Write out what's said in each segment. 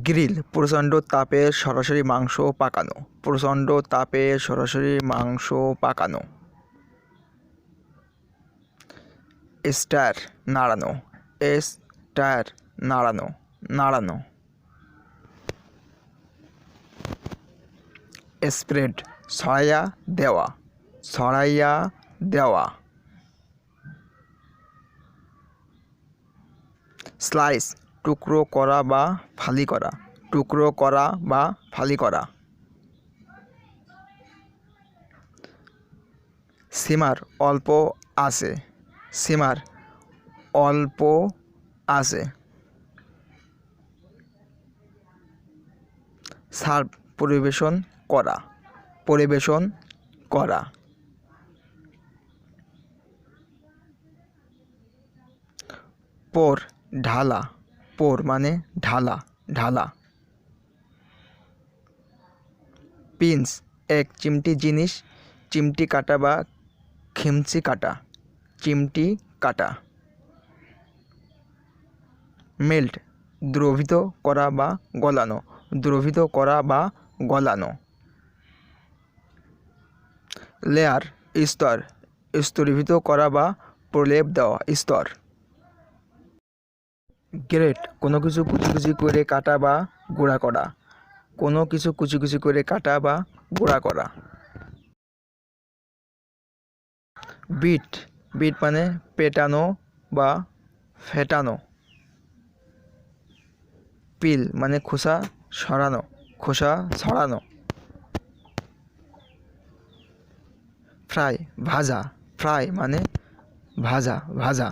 Grill প্রচণ্ড তাপে সরাসরি মাংস পাকানো। প্রচণ্ড তাপে সরাসরি মাংস পাকানো। স্টার নাড়ানো। স্টার নাড়ানো নাড়ানো। স্প্রেড ছড়াইয়া দেওয়া। ছড়াইয়া দেওয়া। স্লাইস টুকরো করা বা ফালি করা। টুকরো করা বা ফালি করা। সিমার অল্প আছে। সিমার অল্প আছে। সার্ভ পরিবেশন করা। পরিবেশন করা। পোর ঢালা। পোর মানে ঢালা ঢালা। পিন্স এক চিমটি জিনিস, চিমটি কাটা বা খিমচি কাটা। চিমটি কাটা। মেল্ট দ্রবিত করা বা গলানো। দ্রবিত করা বা গলানো। লেয়ার স্তর স্তরীভূত করা বা প্রলেপ দেওয়া। স্তর। গ্রেট কোনো কিছু কুচি কুচি করে কাটা বা গুঁড়া করা। কোনো কিছু কুচি কুচি করে কাটা বা গুঁড়া করা। বিট বিট মানে পেটানো বা ফেটানো। পিল মানে খোসা সরানো। খোসা ছড়ানো। ফ্রাই ভাজা। ফ্রাই মানে ভাজা ভাজা।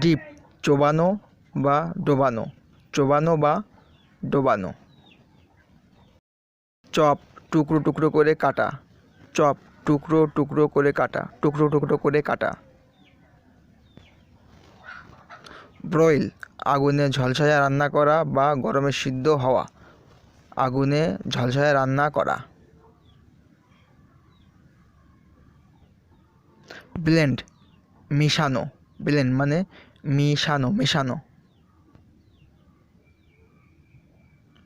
ডিপ চোবানো বা ডোবানো। চোবানো বা ডোবানো। চপ টুকরো টুকরো করে কাটা। চপ টুকরো টুকরো করে কাটা। টুকরো টুকরো করে কাটা। ব্রয়েল আগুনে ঝলসায়া রান্না করা বা গরমে সিদ্ধ হওয়া। আগুনে ঝলসায়া রান্না করা। ব্লেন্ড মিশানো। ব্লেন্ড মানে মিশানো মেশানো।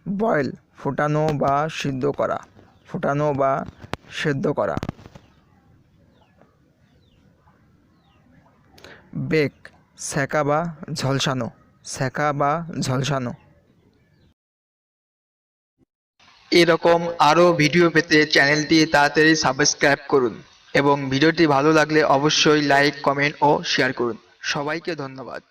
বয়েল ফোটানো বা সিদ্ধ করা। ফোটানো বা সেদ্ধ করা। বেক সেকা বা ঝলসানো। সেকা বা ঝলসানো। এরকম আরও ভিডিও পেতে চ্যানেলটি তাড়াতাড়ি সাবস্ক্রাইব করুন এবং ভিডিওটি ভালো লাগলে অবশ্যই লাইক, কমেন্ট ও শেয়ার করুন। সবাইকে ধন্যবাদ।